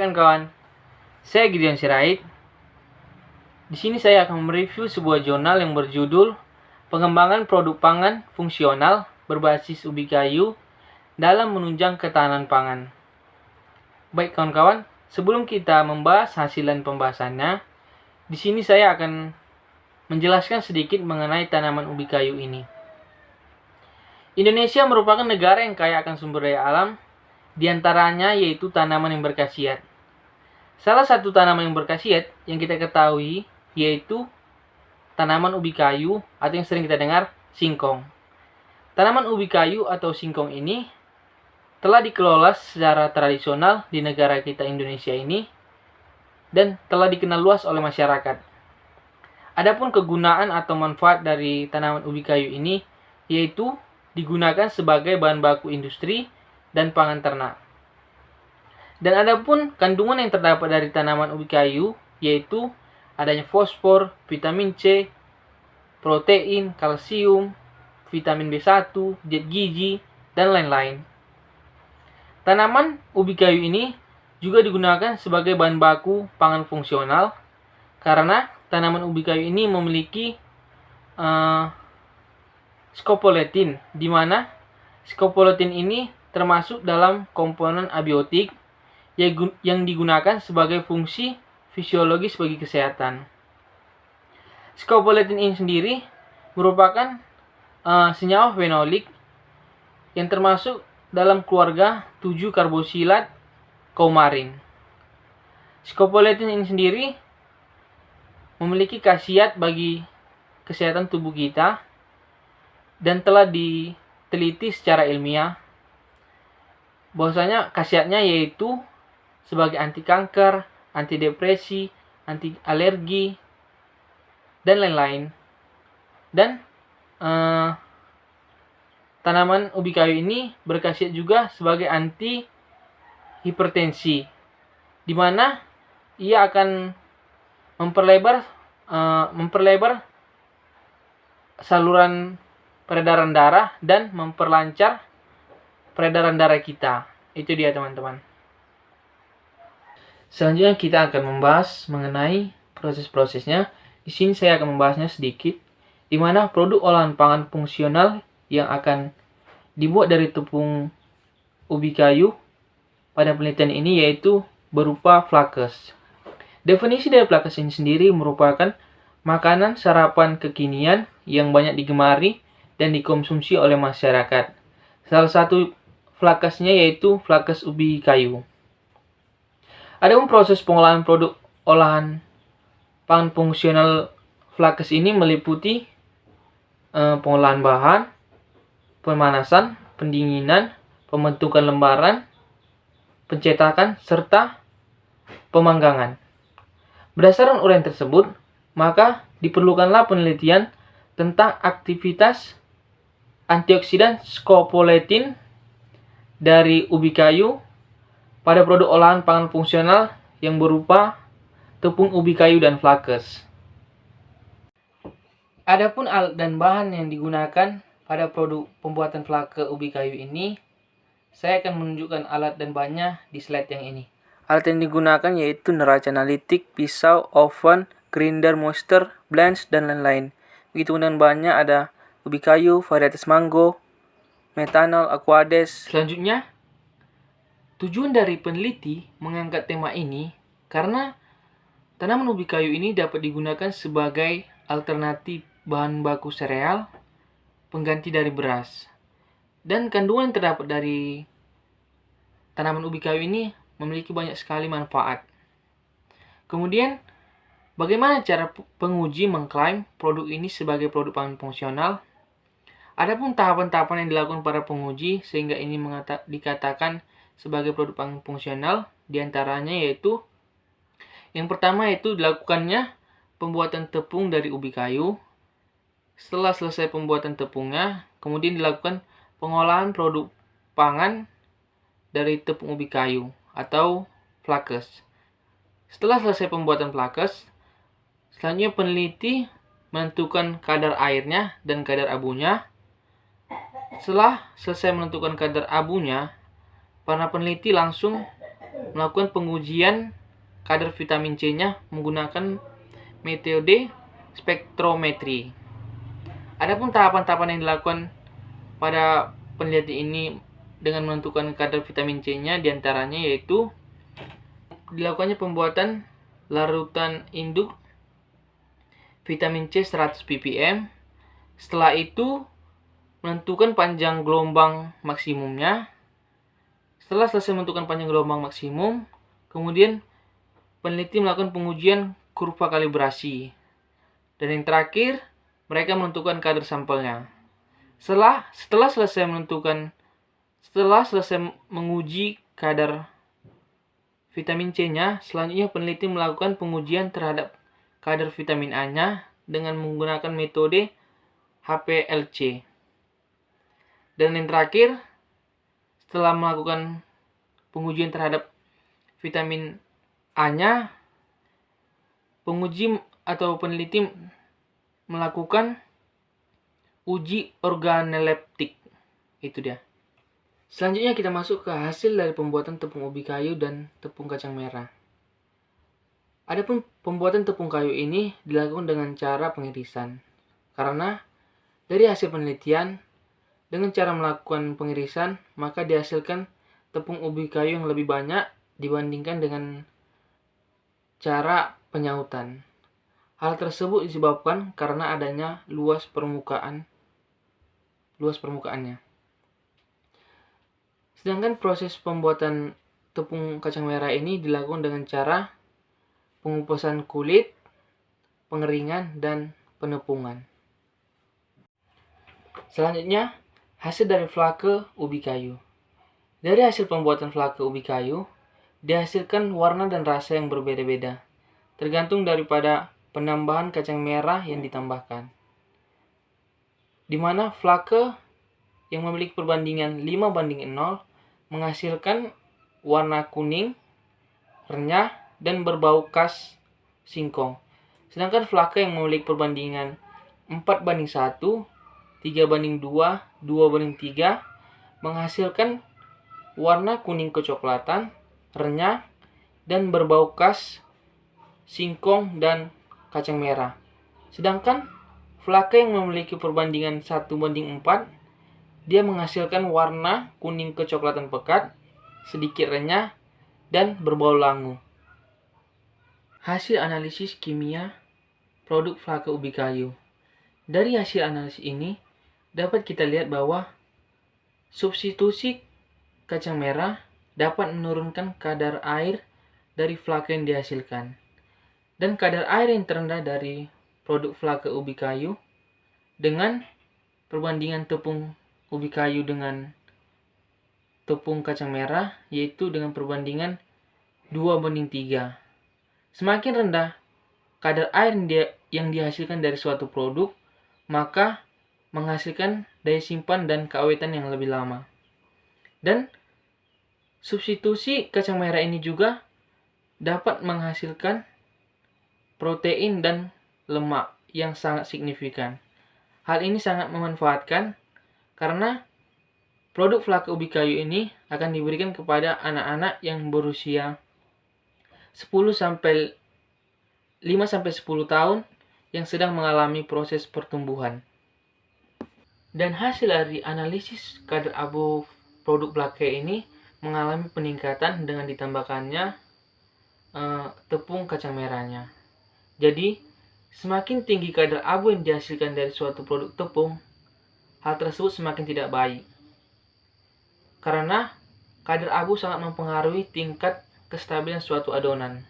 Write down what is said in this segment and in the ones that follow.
kawan-kawan, saya Gideon Sirait. Di sini saya akan mereview sebuah jurnal yang berjudul Pengembangan Produk Pangan Fungsional Berbasis Ubi Kayu dalam Menunjang Ketahanan Pangan. Baik kawan-kawan, sebelum kita membahas hasil dan pembahasannya, di sini saya akan menjelaskan sedikit mengenai tanaman ubi kayu ini. Indonesia merupakan negara yang kaya akan sumber daya alam, di antaranya yaitu tanaman yang berkhasiat. Salah satu tanaman yang berkhasiat yang kita ketahui yaitu tanaman ubi kayu atau yang sering kita dengar singkong. Tanaman ubi kayu atau singkong ini telah dikelola secara tradisional di negara kita Indonesia ini dan telah dikenal luas oleh masyarakat. Adapun kegunaan atau manfaat dari tanaman ubi kayu ini yaitu digunakan sebagai bahan baku industri dan pangan ternak. Dan adapun kandungan yang terdapat dari tanaman ubi kayu yaitu adanya fosfor, vitamin C, protein, kalsium, vitamin B1, zat gizi, dan lain-lain. Tanaman ubi kayu ini juga digunakan sebagai bahan baku pangan fungsional karena tanaman ubi kayu ini memiliki scopoletin, di mana scopoletin ini termasuk dalam komponen abiotik yang digunakan sebagai fungsi fisiologis bagi kesehatan. Scopoletin ini sendiri merupakan senyawa fenolik yang termasuk dalam keluarga 7 karbosilat coumarin. Scopoletin ini sendiri memiliki khasiat bagi kesehatan tubuh kita dan telah diteliti secara ilmiah bahwasanya khasiatnya yaitu sebagai anti kanker, anti depresi, anti alergi, dan lain-lain. Dan tanaman ubi kayu ini berkhasiat juga sebagai anti hipertensi, di mana ia akan memperlebar saluran peredaran darah dan memperlancar peredaran darah kita. Itu dia teman-teman. Selanjutnya kita akan membahas mengenai proses-prosesnya. Di sini saya akan membahasnya sedikit, di mana produk olahan pangan fungsional yang akan dibuat dari tepung ubi kayu pada penelitian ini yaitu berupa flakes. Definisi dari flakes ini sendiri merupakan makanan sarapan kekinian yang banyak digemari dan dikonsumsi oleh masyarakat. Salah satu flakesnya yaitu flakes ubi kayu. Adapun proses pengolahan produk olahan pangan fungsional flakes ini meliputi pengolahan bahan, pemanasan, pendinginan, pembentukan lembaran, pencetakan, serta pemanggangan. Berdasarkan uraian tersebut, maka diperlukanlah penelitian tentang aktivitas antioksidan scopoletin dari ubi kayu pada produk olahan pangan fungsional yang berupa tepung ubi kayu dan flakes. Adapun alat dan bahan yang digunakan pada produk pembuatan flake ubi kayu ini, saya akan menunjukkan alat dan bahannya di slide yang ini. Alat yang digunakan yaitu neraca analitik, pisau, oven, grinder, moister, blends, dan lain-lain. Begitu dengan bahannya ada ubi kayu, varietas mango, metanol, aquades. Selanjutnya, tujuan dari peneliti mengangkat tema ini karena tanaman ubi kayu ini dapat digunakan sebagai alternatif bahan baku sereal, pengganti dari beras. Dan kandungan yang terdapat dari tanaman ubi kayu ini memiliki banyak sekali manfaat. Kemudian, bagaimana cara penguji mengklaim produk ini sebagai produk pangan fungsional? Adapun tahapan-tahapan yang dilakukan para penguji sehingga ini dikatakan sebagai produk pangan fungsional, diantaranya yaitu yang pertama yaitu dilakukannya pembuatan tepung dari ubi kayu. Setelah selesai pembuatan tepungnya, kemudian dilakukan pengolahan produk pangan dari tepung ubi kayu atau flakes. Setelah selesai pembuatan flakes, selanjutnya peneliti menentukan kadar airnya dan kadar abunya. Setelah selesai menentukan kadar abunya, para peneliti langsung melakukan pengujian kadar vitamin C-nya menggunakan metode spektrometri. Adapun tahapan-tahapan yang dilakukan pada peneliti ini dengan menentukan kadar vitamin C-nya diantaranya yaitu dilakukannya pembuatan larutan induk vitamin C 100 ppm. Setelah itu menentukan panjang gelombang maksimumnya. Setelah selesai menentukan panjang gelombang maksimum, kemudian peneliti melakukan pengujian kurva kalibrasi. Dan yang terakhir, mereka menentukan kadar sampelnya. Setelah selesai menguji kadar vitamin C-nya, selanjutnya peneliti melakukan pengujian terhadap kadar vitamin A-nya dengan menggunakan metode HPLC. Dan yang terakhir, setelah melakukan pengujian terhadap vitamin A-nya, penguji atau peneliti melakukan uji organoleptik. Itu dia. Selanjutnya kita masuk ke hasil dari pembuatan tepung ubi kayu dan tepung kacang merah. Adapun pembuatan tepung kayu ini dilakukan dengan cara pengirisan. Karena dari hasil penelitian, dengan cara melakukan pengirisan, maka dihasilkan tepung ubi kayu yang lebih banyak dibandingkan dengan cara penyautan. Hal tersebut disebabkan karena adanya luas permukaannya. Sedangkan proses pembuatan tepung kacang merah ini dilakukan dengan cara pengupasan kulit, pengeringan, dan penepungan. Selanjutnya, hasil dari flake ubi kayu. Dari hasil pembuatan flake ubi kayu, dihasilkan warna dan rasa yang berbeda-beda, tergantung daripada penambahan kacang merah yang ditambahkan. Di mana flake yang memiliki perbandingan 5:0 menghasilkan warna kuning, renyah, dan berbau khas singkong. Sedangkan flake yang memiliki perbandingan 4:1, 3:2, 2:3 menghasilkan warna kuning kecoklatan, renyah, dan berbau khas singkong dan kacang merah. Sedangkan flake yang memiliki perbandingan 1:4, dia menghasilkan warna kuning kecoklatan pekat, sedikit renyah, dan berbau langu. Hasil analisis kimia produk flake ubi kayu. Dari hasil analisis ini, dapat kita lihat bahwa substitusi kacang merah dapat menurunkan kadar air dari flake yang dihasilkan. Dan kadar air yang terendah dari produk flake ubi kayu dengan perbandingan tepung ubi kayu dengan tepung kacang merah, yaitu dengan perbandingan 2:3. Semakin rendah kadar air yang dihasilkan dari suatu produk, maka menghasilkan daya simpan dan keawetan yang lebih lama. Dan substitusi kacang merah ini juga dapat menghasilkan protein dan lemak yang sangat signifikan. Hal ini sangat memanfaatkan karena produk flake ubi kayu ini akan diberikan kepada anak-anak yang berusia 5-10 tahun yang sedang mengalami proses pertumbuhan. Dan hasil dari analisis kadar abu produk flake ini mengalami peningkatan dengan ditambahkannya tepung kacang merahnya. Jadi, semakin tinggi kadar abu yang dihasilkan dari suatu produk tepung, hal tersebut semakin tidak baik. Karena kadar abu sangat mempengaruhi tingkat kestabilan suatu adonan.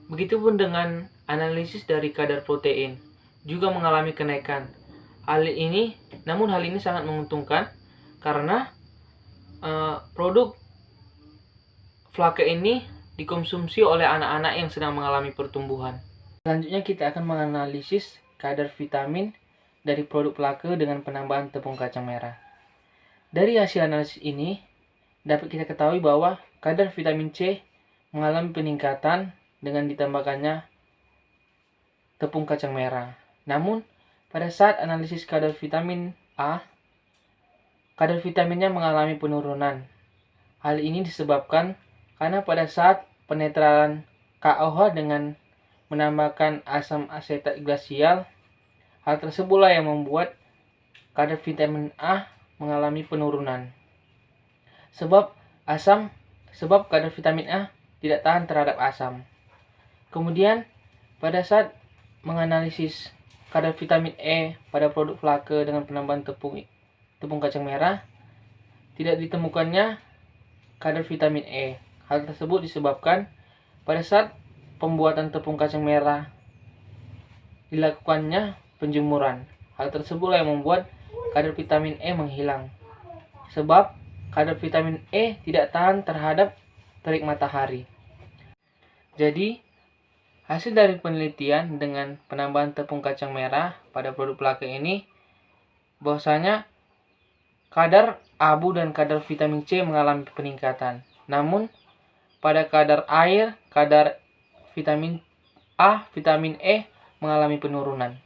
Begitupun dengan analisis dari kadar protein, juga mengalami kenaikan. Namun hal ini sangat menguntungkan karena produk flake ini dikonsumsi oleh anak-anak yang sedang mengalami pertumbuhan. Selanjutnya kita akan menganalisis kadar vitamin dari produk flake dengan penambahan tepung kacang merah. Dari hasil analisis ini, dapat kita ketahui bahwa kadar vitamin C mengalami peningkatan dengan ditambahkannya tepung kacang merah. Namun, pada saat analisis kadar vitamin A, kadar vitaminnya mengalami penurunan. Hal ini disebabkan Karena pada saat penetralan KOH dengan menambahkan asam asetat glasial, hal tersebutlah yang membuat kadar vitamin A mengalami penurunan. Sebab kadar vitamin A tidak tahan terhadap asam. Kemudian pada saat menganalisis kadar vitamin E pada produk Flake dengan penambahan tepung kacang merah, tidak ditemukannya kadar vitamin E. Hal tersebut disebabkan pada saat pembuatan tepung kacang merah dilakukannya penjemuran. Hal tersebutlah yang membuat kadar vitamin E menghilang. Sebab kadar vitamin E tidak tahan terhadap terik matahari. Jadi, hasil dari penelitian dengan penambahan tepung kacang merah pada produk Flake ini, bahwasanya kadar abu dan kadar vitamin C mengalami peningkatan. Namun, pada kadar air, kadar vitamin A, vitamin E mengalami penurunan.